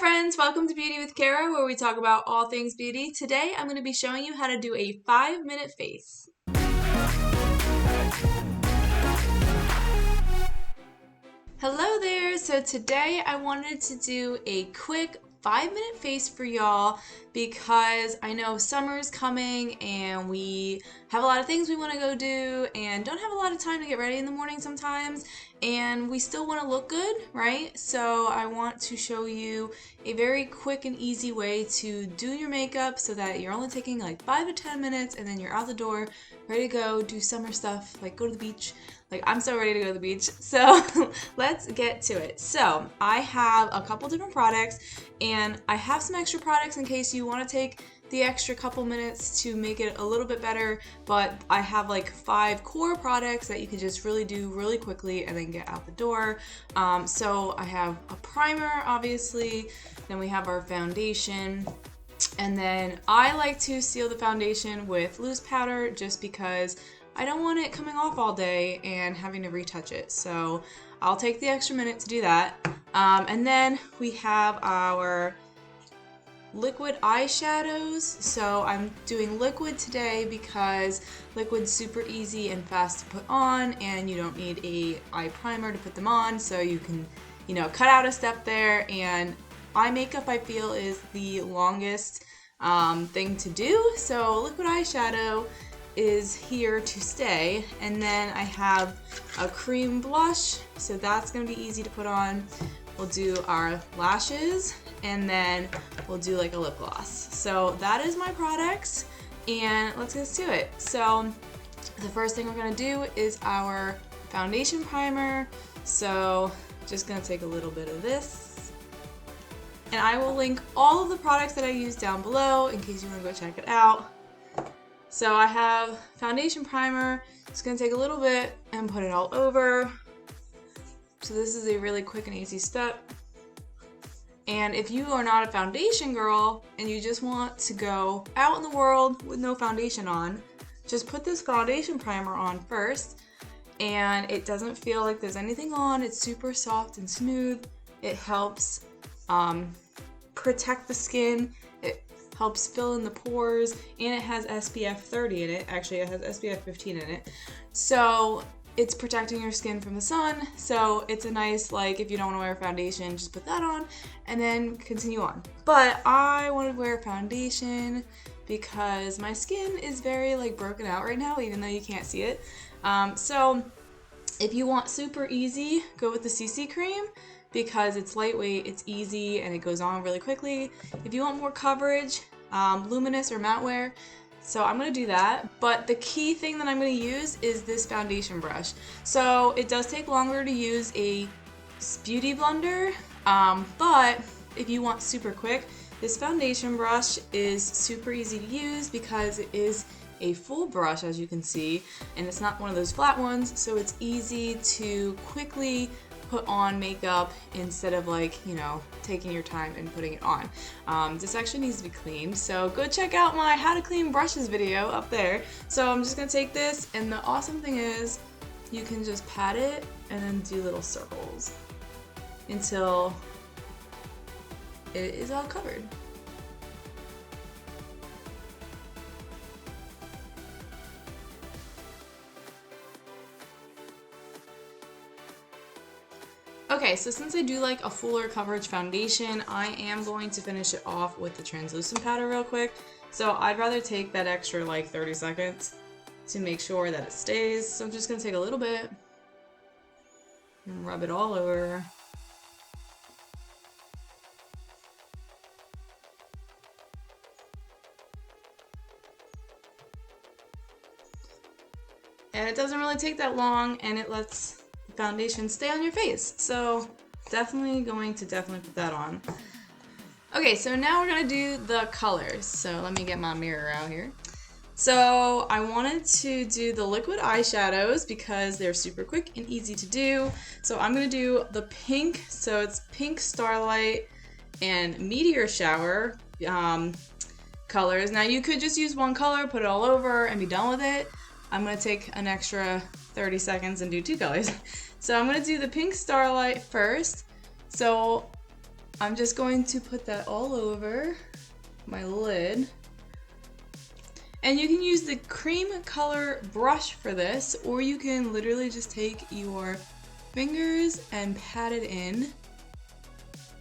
friends, welcome to Beauty with Karah, where we talk about all things beauty. Today I'm going to be showing you how to do a 5-minute face. Hello there! So today I wanted to do a quick 5-minute face for y'all because I know summer's coming and we have a lot of things we want to go do and don't have a lot of time to get ready in the morning sometimes, and we still want to look good, right? So I want to show you a very quick and easy way to do your makeup so that you're only taking like 5 to 10 minutes and then you're out the door, ready to go do summer stuff, like go to the beach. Like, I'm so ready to go to the beach. So let's get to it. So I have a couple different products and I have some extra products in case you want to take the extra couple minutes to make it a little bit better, but I have like 5 core products that you can just really do really quickly and then get out the door. So I have a primer, obviously, then we have our foundation, and then I like to seal the foundation with loose powder just because I don't want it coming off all day and having to retouch it. So I'll take the extra minute to do that. And then we have our liquid eyeshadows. So I'm doing liquid today because liquid's super easy and fast to put on, and you don't need a eye primer to put them on. So you can, cut out a step there. And eye makeup, I feel, is the longest thing to do. So liquid eyeshadow is here to stay. And then I have a cream blush, so that's going to be easy to put on. We'll do our lashes, and then we'll do like a lip gloss. So that is my products, and let's get to it. So the first thing we're going to do is our foundation primer. So just going to take a little bit of this, and I will link all of the products that I use down below in case you want to go check it out. So I have foundation primer. Just gonna take a little bit and put it all over. So this is a really quick and easy step. And if you are not a foundation girl and you just want to go out in the world with no foundation on, just put this foundation primer on first, and it doesn't feel like there's anything on. It's super soft and smooth. It helps protect the skin. It helps fill in the pores, and it has SPF 30 in it. Actually, it has SPF 15 in it. So it's protecting your skin from the sun. So it's a nice, like, if you don't want to wear foundation, just put that on and then continue on. But I want to wear foundation because my skin is very like broken out right now, even though you can't see it. So if you want super easy, go with the CC cream, because it's lightweight, it's easy, and it goes on really quickly. If you want more coverage, luminous or matte wear, so I'm going to do that. But the key thing that I'm going to use is this foundation brush. So it does take longer to use a beauty blender, but if you want super quick, this foundation brush is super easy to use because it is a full brush, as you can see, and it's not one of those flat ones, so it's easy to quickly put on makeup instead of taking your time and putting it on. This actually needs to be cleaned, so go check out my how to clean brushes video up there. So I'm just gonna take this, and the awesome thing is you can just pat it and then do little circles until it is all covered. Okay, so since I do like a fuller coverage foundation, I am going to finish it off with the translucent powder real quick. So I'd rather take that extra like 30 seconds to make sure that it stays. So I'm just gonna take a little bit and rub it all over. And it doesn't really take that long, and it lets foundation stay on your face, so definitely put that on. Okay, so now we're gonna do the colors. So let me get my mirror out here. So I wanted to do the liquid eyeshadows because they're super quick and easy to do. So I'm gonna do the pink, so it's Pink Starlight and Meteor Shower colors. Now you could just use one color, put it all over, and be done with it. I'm gonna take an extra 30 seconds and do 2 colors. So I'm gonna do the Pink Starlight first. So I'm just going to put that all over my lid. And you can use the cream color brush for this, or you can literally just take your fingers and pat it in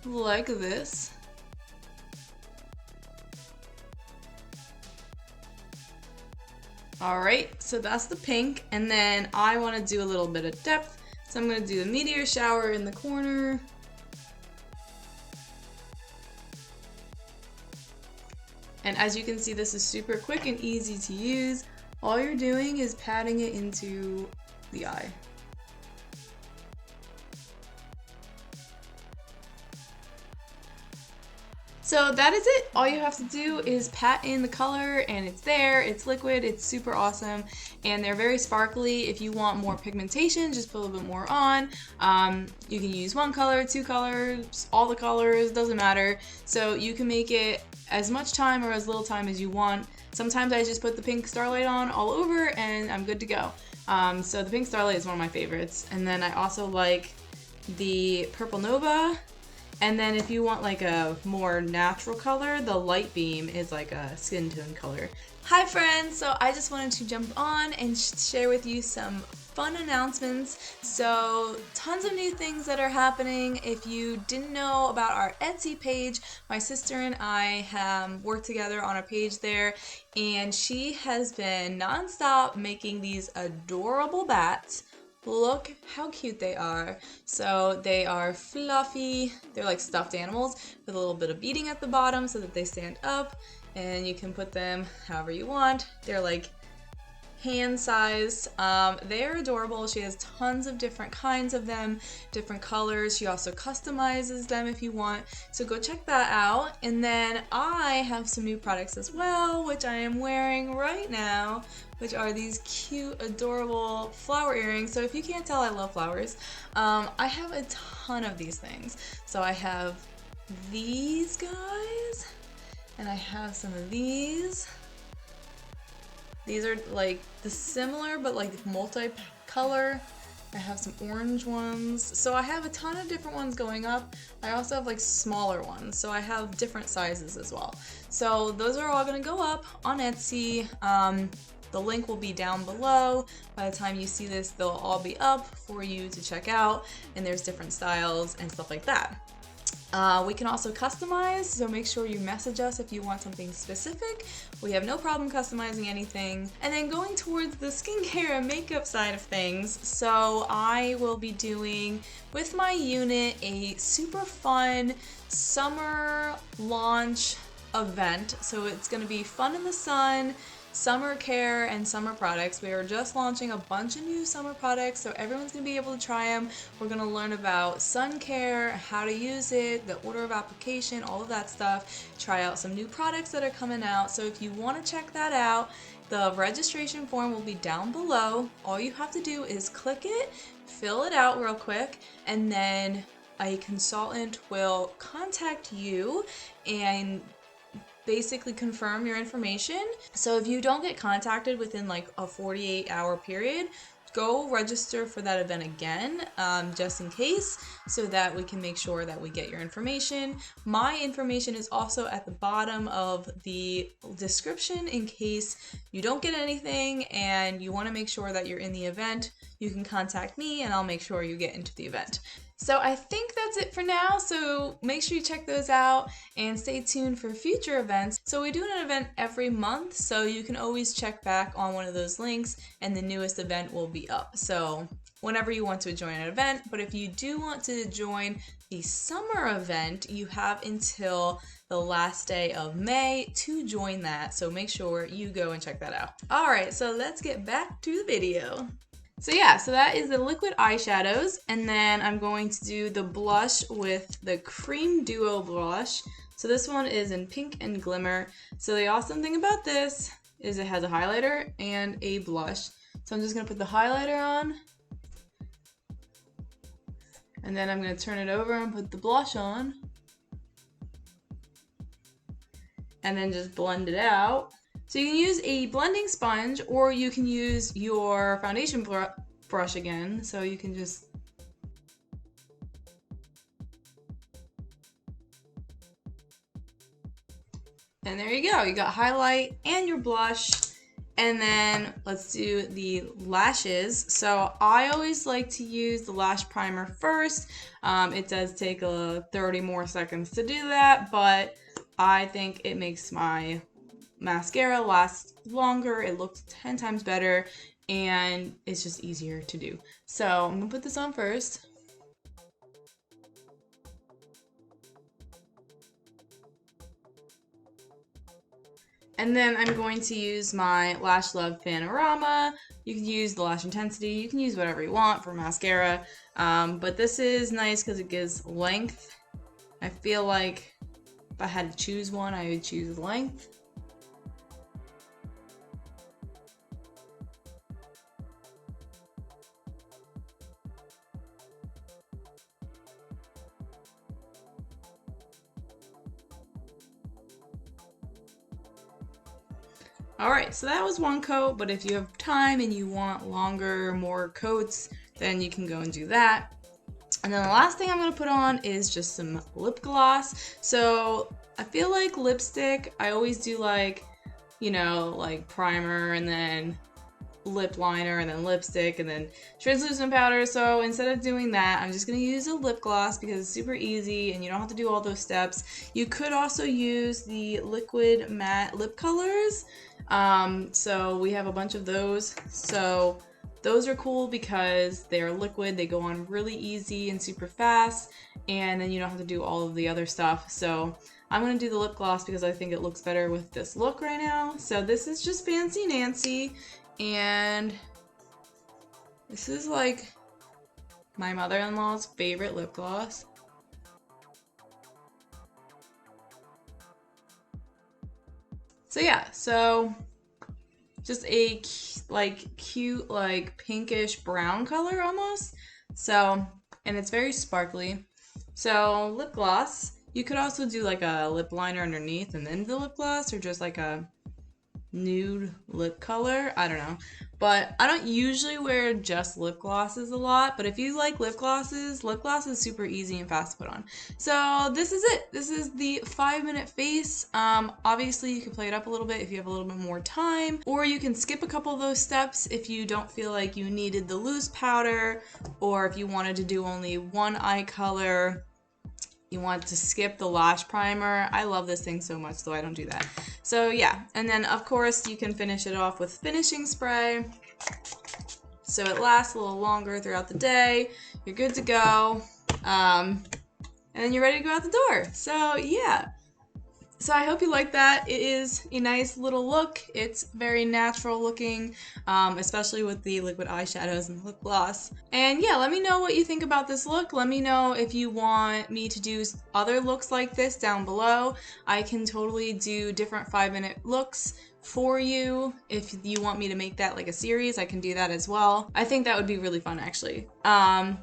like this. Alright, so that's the pink, and then I want to do a little bit of depth, so I'm going to do the meteor shower in the corner. And as you can see, this is super quick and easy to use. All you're doing is patting it into the eye. So that is it. All you have to do is pat in the color and it's there, it's liquid, it's super awesome, and they're very sparkly. If you want more pigmentation, just put a little bit more on. You can use one color, two colors, all the colors, doesn't matter. So you can make it as much time or as little time as you want. Sometimes I just put the pink Starlight on all over and I'm good to go. So the pink Starlight is one of my favorites. And then I also like the Purple Nova. And then if you want like a more natural color, the Light Beam is like a skin tone color. Hi friends, so I just wanted to jump on and share with you some fun announcements. So tons of new things that are happening. If you didn't know about our Etsy page, my sister and I have worked together on a page there, and she has been nonstop making these adorable bats. Look how cute they are. So they are fluffy, they're like stuffed animals with a little bit of beading at the bottom so that they stand up, and you can put them however you want. They're like hand-sized. They're adorable. She has tons of different kinds of them, different colors. She also customizes them if you want, so go check that out. And then I have some new products as well, which I am wearing right now, which are these cute, adorable flower earrings. So if you can't tell, I love flowers. I have a ton of these things. So I have these guys, and I have some of these. These are like the similar, but like multi-color. I have some orange ones. So I have a ton of different ones going up. I also have like smaller ones. So I have different sizes as well. So those are all gonna go up on Etsy. The link will be down below. By the time you see this, they'll all be up for you to check out, and there's different styles and stuff like that. We can also customize, so make sure you message us if you want something specific. We have no problem customizing anything. And then going towards the skincare and makeup side of things, so I will be doing with my unit a super fun summer launch event. So it's going to be fun in the sun, summer care, and summer products. We are just launching a bunch of new summer products, so everyone's going to be able to try them. We're going to learn about sun care, how to use it, the order of application, all of that stuff. Try out some new products that are coming out. So if you want to check that out, the registration form will be down below. All you have to do is click it, fill it out real quick, and then a consultant will contact you and basically confirm your information. So if you don't get contacted within like a 48-hour period, go register for that event again, just in case, so that we can make sure that we get your information. My information is also at the bottom of the description in case you don't get anything and you want to make sure that you're in the event. You can contact me and I'll make sure you get into the event. So I think that's it for now, so make sure you check those out and stay tuned for future events. So we do an event every month, so you can always check back on one of those links and the newest event will be up. So whenever you want to join an event, but if you do want to join the summer event, you have until the last day of May to join that, so make sure you go and check that out. Alright, so let's get back to the video. So yeah, so that is the liquid eyeshadows, and then I'm going to do the blush with the Cream Duo blush. So this one is in Pink and Glimmer. So the awesome thing about this is it has a highlighter and a blush. So I'm just going to put the highlighter on, and then I'm going to turn it over and put the blush on, and then just blend it out. So you can use a blending sponge, or you can use your foundation brush again. So you can just And there you go. You got highlight and your blush. And then let's do the lashes. So I always like to use the lash primer first. It does take 30 more seconds to do that, but I think it makes my mascara last longer. It looks 10 times better, and it's just easier to do. So I'm gonna put this on first. And then I'm going to use my Lash Love Panorama. You can use the Lash Intensity. You can use whatever you want for mascara. But this is nice because it gives length. I feel like if I had to choose one, I would choose length. Alright, so that was one coat, but if you have time and you want longer, more coats, then you can go and do that. And then the last thing I'm going to put on is just some lip gloss. So I feel like lipstick, I always do like, you know, like primer and then lip liner and then lipstick and then translucent powder. So instead of doing that, I'm just going to use a lip gloss because it's super easy and you don't have to do all those steps. You could also use the liquid matte lip colors. So we have a bunch of those. So those are cool because they're liquid, they go on really easy and super fast, and then you don't have to do all of the other stuff. So I'm going to do the lip gloss because I think it looks better with this look right now. So this is just Fancy Nancy, and this is like my mother-in-law's favorite lip gloss. So yeah, so just a like cute like pinkish brown color almost. So, and it's very sparkly. So lip gloss, you could also do like a lip liner underneath and then the lip gloss, or just like a nude lip color. I don't know, but I don't usually wear just lip glosses a lot, but if you like lip gloss is super easy and fast to put on. So this is it. This is the 5-minute face. Obviously you can play it up a little bit if you have a little bit more time, or you can skip a couple of those steps if you don't feel like you needed the loose powder, or if you wanted to do only one eye color. You want to skip the lash primer. I love this thing so much, so I don't do that. So yeah, and then of course you can finish it off with finishing spray. So it lasts a little longer throughout the day. You're good to go. And then you're ready to go out the door. So yeah. So I hope you like that. It is a nice little look. It's very natural looking, especially with the liquid eyeshadows and lip gloss. And yeah, let me know what you think about this look. Let me know if you want me to do other looks like this down below. I can totally do different 5-minute looks for you. If you want me to make that like a series, I can do that as well. I think that would be really fun actually,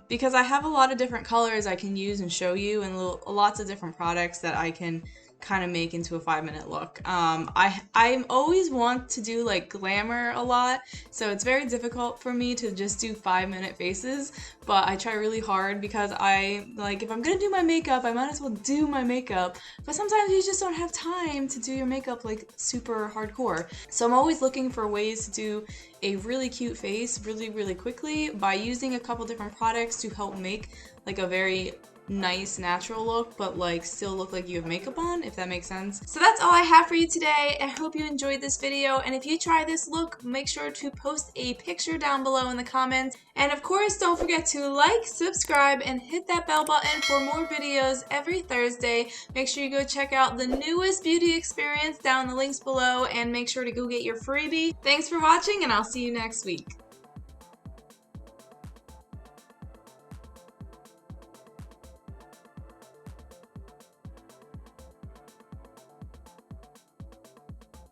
because I have a lot of different colors I can use and show you, and lots of different products that I can kind of make into a 5-minute look. I always want to do like glamour a lot, so it's very difficult for me to just do 5-minute faces, but I try really hard because I like, if I'm gonna do my makeup, I might as well do my makeup, but sometimes you just don't have time to do your makeup like super hardcore. So I'm always looking for ways to do a really cute face really quickly by using a couple different products to help make like a very nice natural look, but like still look like you have makeup on, if that makes sense. So that's all I have for you today. I hope you enjoyed this video, and if you try this look, make sure to post a picture down below in the comments. And of course, don't forget to like, subscribe, and hit that bell button for more videos every Thursday. Make sure you go check out the newest beauty experience down in the links below, and make sure to go get your freebie. Thanks for watching, and I'll see you next week.